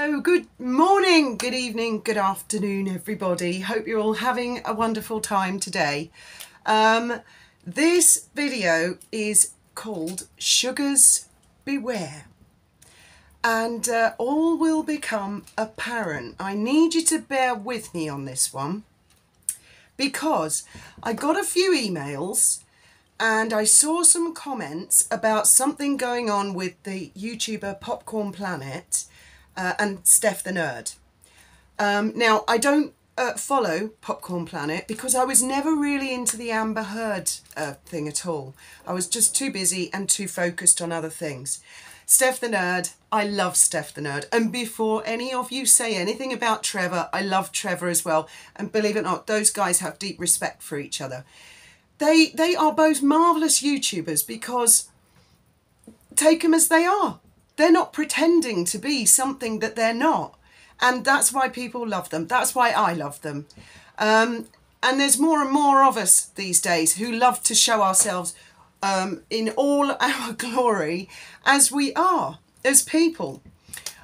So good morning, good evening, good afternoon, everybody. Hope you're all having a wonderful time today. This video is called Sugars Beware, and all will become apparent. I need you to bear with me on this one because I got a few emails and I saw some comments about something going on with the YouTuber Popcorn Planet and Steph the Nerd. Now, I don't follow Popcorn Planet because I was never really into the Amber Heard thing at all. I was just too busy and too focused on other things. Steph the Nerd, I love Steph the Nerd. And before any of you say anything about Trevor, I love Trevor as well. And believe it or not, those guys have deep respect for each other. They are both marvellous YouTubers because take them as they are. They're not pretending to be something that they're not. And that's why people love them. That's why I love them. And there's more and more of us these days who love to show ourselves in all our glory as we are, as people.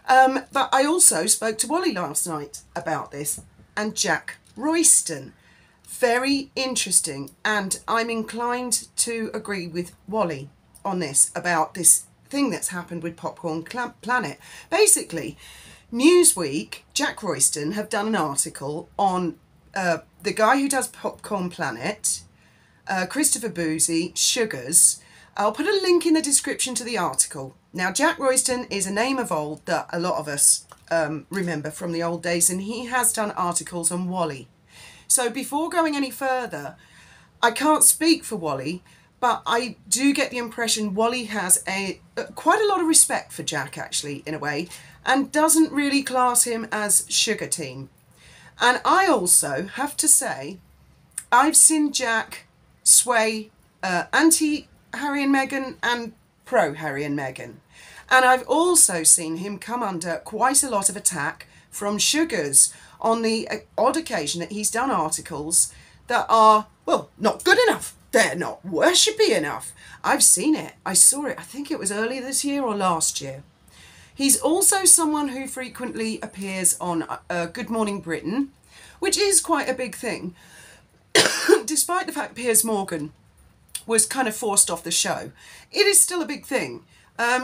But I also spoke to Wally last night about this, and Jack Royston. Very interesting, and I'm inclined to agree with Wally on this, about this thing that's happened with Popcorn Planet. Basically, Newsweek, Jack Royston, have done an article on the guy who does Popcorn Planet, Christopher Boozy, Sugars. I'll put a link in the description to the article. Now, Jack Royston is a name of old that a lot of us remember from the old days, and he has done articles on Wally. So before going any further, I can't speak for Wally, but I do get the impression Wally has quite a lot of respect for Jack, actually, in a way, and doesn't really class him as Sugar Team. And I also have to say, I've seen Jack sway anti-Harry and Meghan and pro-Harry and Meghan. And I've also seen him come under quite a lot of attack from Sugars on the odd occasion that he's done articles that are, well, not good enough. They're not worshipy enough. I've seen it. I saw it. I think it was earlier this year or last year. He's also someone who frequently appears on Good Morning Britain, which is quite a big thing, despite the fact Piers Morgan was kind of forced off the show. It is still a big thing.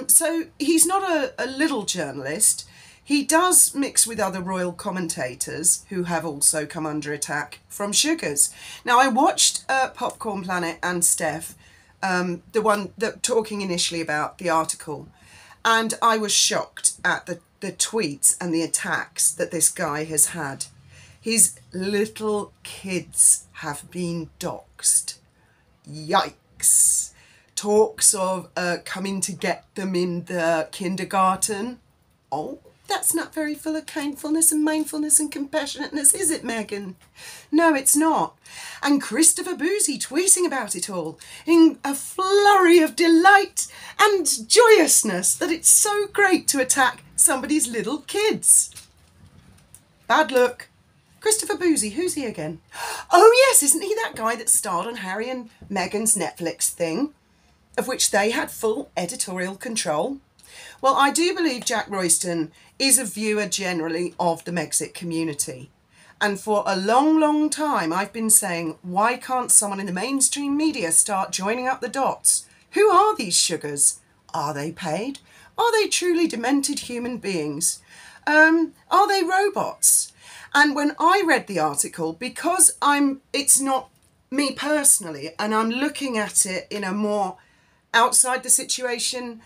So he's not a little journalist. He does mix with other royal commentators who have also come under attack from Sugars. Now, I watched Popcorn Planet and Steph, the one that talking initially about the article, and I was shocked at the tweets and the attacks that this guy has had. His little kids have been doxxed. Yikes. Talks of coming to get them in the kindergarten. Oh, that's not very full of kindfulness and mindfulness and compassionateness, is it, Meghan? No, it's not. And Christopher Boozy tweeting about it all in a flurry of delight and joyousness that it's so great to attack somebody's little kids. Bad look. Christopher Boozy, who's he again? Oh yes, isn't he that guy that starred on Harry and Meghan's Netflix thing, of which they had full editorial control? Well, I do believe Jack Royston is a viewer generally of the Megxit community. And for a long, long time, I've been saying, why can't someone in the mainstream media start joining up the dots? Who are these sugars? Are they paid? Are they truly demented human beings? Are they robots? And when I read the article, because it's not me personally, and I'm looking at it in a more outside the situation,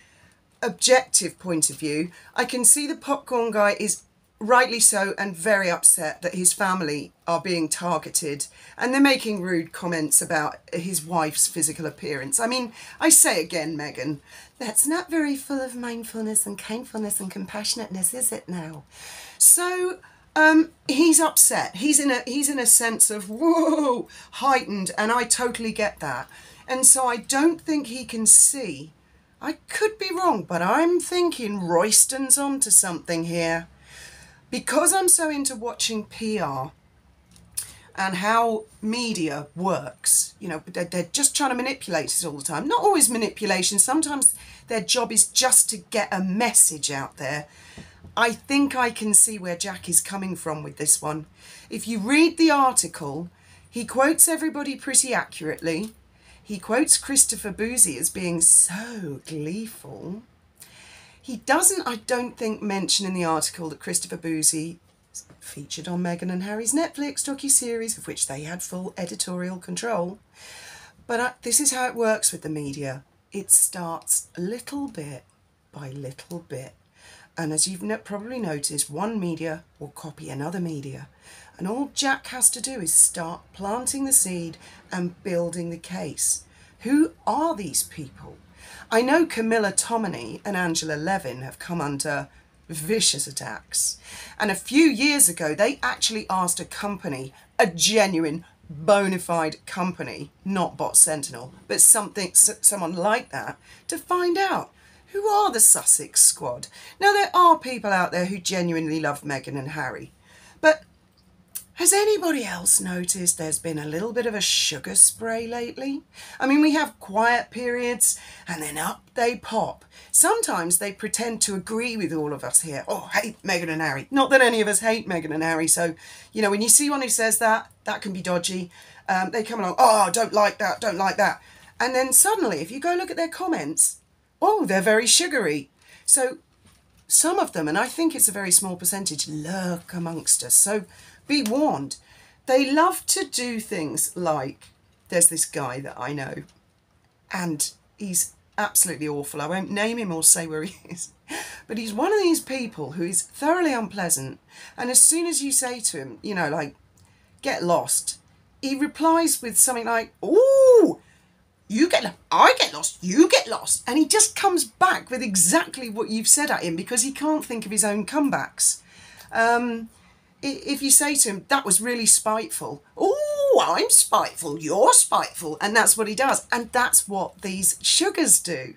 objective point of view, I can see the popcorn guy is rightly so and very upset that his family are being targeted, and they're making rude comments about his wife's physical appearance. I mean, I say again, Meghan, that's not very full of mindfulness and kindfulness and compassionateness, is it now? So he's upset. He's in a sense of whoa, heightened, and I totally get that. And so I don't think he can see. I could be wrong, but I'm thinking Royston's onto something here. Because I'm so into watching PR and how media works, you know, they're just trying to manipulate it all the time. Not always manipulation. Sometimes their job is just to get a message out there. I think I can see where Jack is coming from with this one. If you read the article, he quotes everybody pretty accurately. He quotes Christopher Boozy as being so gleeful. He doesn't, I don't think, mention in the article that Christopher Boozy featured on Meghan and Harry's Netflix docuseries, of which they had full editorial control. But this is how it works with the media. It starts little bit by little bit. And as you've probably noticed, one media will copy another media. And all Jack has to do is start planting the seed and building the case. Who are these people? I know Camilla Tominey and Angela Levin have come under vicious attacks. And a few years ago, they actually asked a company, a genuine, bona fide company, not Bot Sentinel, but someone like that, to find out who are the Sussex Squad. Now, there are people out there who genuinely love Meghan and Harry, but has anybody else noticed there's been a little bit of a sugar spray lately? I mean, we have quiet periods and then up they pop. Sometimes they pretend to agree with all of us here. Oh, hate Meghan and Harry. Not that any of us hate Meghan and Harry. So, you know, when you see one who says that, that can be dodgy. They come along, oh, don't like that, don't like that. And then suddenly, if you go look at their comments, oh, they're very sugary. So some of them, and I think it's a very small percentage, lurk amongst us. So be warned. They love to do things like, there's this guy that I know, and he's absolutely awful. I won't name him or say where he is, but he's one of these people who is thoroughly unpleasant. And as soon as you say to him, you know, like, get lost, he replies with something like, ooh, I get lost, you get lost. And he just comes back with exactly what you've said at him because he can't think of his own comebacks. If you say to him, that was really spiteful. Oh, I'm spiteful, you're spiteful. And that's what he does. And that's what these sugars do.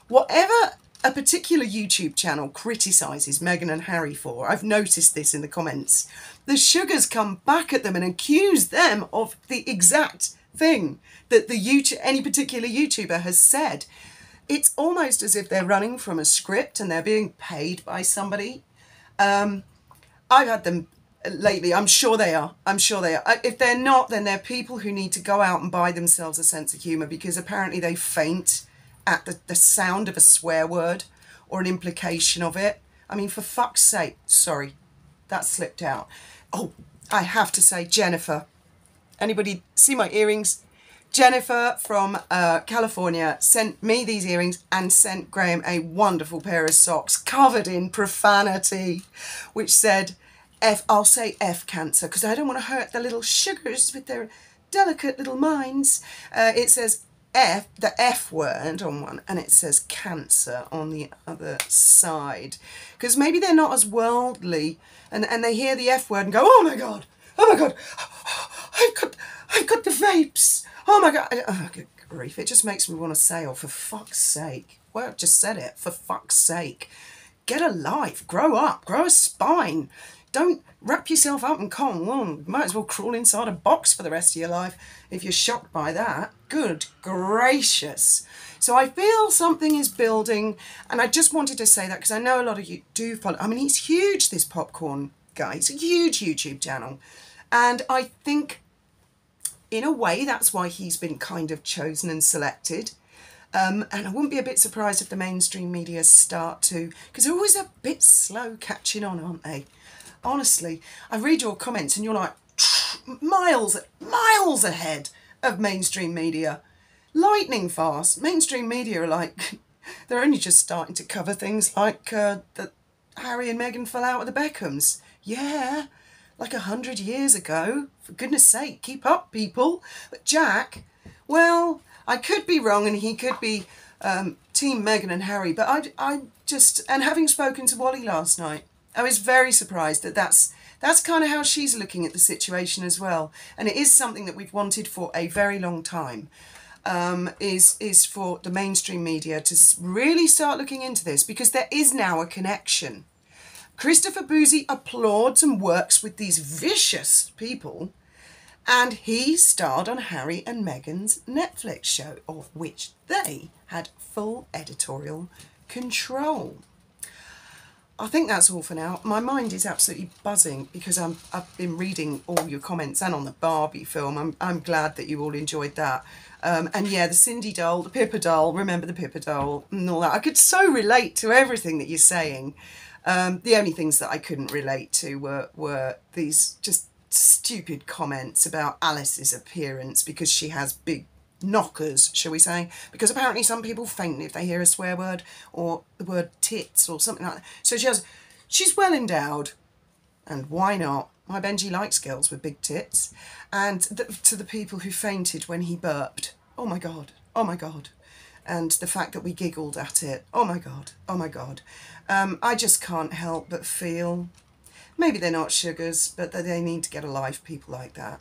Whatever a particular YouTube channel criticises Meghan and Harry for, I've noticed this in the comments, the sugars come back at them and accuse them of the exact thing that any particular YouTuber has said. It's almost as if they're running from a script and they're being paid by somebody. I've had them lately. I'm sure they are. I'm sure they are. If they're not, then they're people who need to go out and buy themselves a sense of humour, because apparently they faint at the sound of a swear word or an implication of it. I mean, for fuck's sake. Sorry, that slipped out. Oh, I have to say, Jennifer. Anybody see my earrings? Jennifer from California sent me these earrings and sent Graham a wonderful pair of socks covered in profanity, which said, I'll say F cancer, because I don't want to hurt the little sugars with their delicate little minds. It says F, the F word on one, and it says cancer on the other side. Because maybe they're not as worldly, and they hear the F word and go, oh my God, I've got the vapes. Oh my God, oh, good grief. It just makes me want to say, oh, for fuck's sake. Well, I've just said it, for fuck's sake. Get a life, grow up, grow a spine. Don't wrap yourself up in cotton wool. Might as well crawl inside a box for the rest of your life if you're shocked by that. Good gracious. So I feel something is building, and I just wanted to say that because I know a lot of you do follow. I mean, he's huge, this Popcorn guy. He's a huge YouTube channel. And I think, in a way, that's why he's been kind of chosen and selected. And I wouldn't be a bit surprised if the mainstream media start to, because they're always a bit slow catching on, aren't they? Honestly, I read your comments and you're like miles ahead of mainstream media. Lightning fast. Mainstream media are like, they're only just starting to cover things like that Harry and Meghan fell out with the Beckhams. Yeah, like 100 years ago. For goodness sake, keep up, people. But Jack, well, I could be wrong and he could be Team Meghan and Harry, but I just, and having spoken to Wally last night, I was very surprised that that's kind of how she's looking at the situation as well. And it is something that we've wanted for a very long time, is for the mainstream media to really start looking into this, because there is now a connection. Christopher Boozy applauds and works with these vicious people, and he starred on Harry and Meghan's Netflix show, of which they had full editorial control. I think that's all for now. My mind is absolutely buzzing because I've been reading all your comments and on the Barbie film. I'm glad that you all enjoyed that. And yeah, the Cindy doll, the Pippa doll, remember the Pippa doll and all that. I could so relate to everything that you're saying. The only things that I couldn't relate to were these just stupid comments about Alice's appearance because she has big knockers, shall we say, because apparently some people faint if they hear a swear word or the word tits or something like that. So she's well endowed, and why not? My Benji likes girls with big tits. And to the people who fainted when he burped, oh my god, oh my god. And the fact that we giggled at it, oh my god, oh my god. I just can't help but feel, maybe they're not sugars, but that they need to get a life, people like that.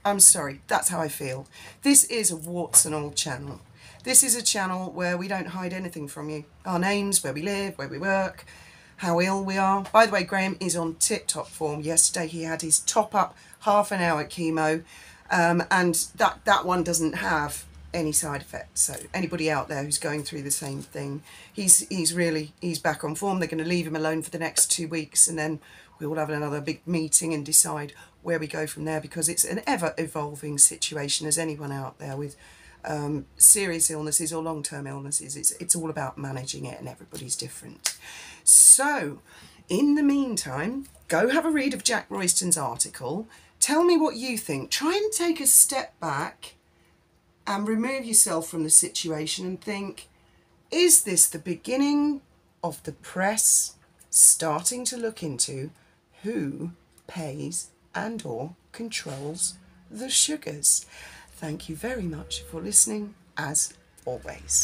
I'm sorry, that's how I feel. This is a warts and all channel. This is a channel where we don't hide anything from you. Our names, where we live, where we work, how ill we are. By the way, Graham is on tip-top form. Yesterday he had his top-up half-an-hour chemo, and that one doesn't have any side effects. So anybody out there who's going through the same thing, he's back on form. They're going to leave him alone for the next 2 weeks, and then we will have another big meeting and decide where we go from there, because it's an ever-evolving situation, as anyone out there with serious illnesses or long-term illnesses. It's all about managing it, and everybody's different. So, in the meantime, go have a read of Jack Royston's article. Tell me what you think. Try and take a step back and remove yourself from the situation and think, is this the beginning of the press starting to look into who pays and or controls the sugars? Thank you very much for listening, as always.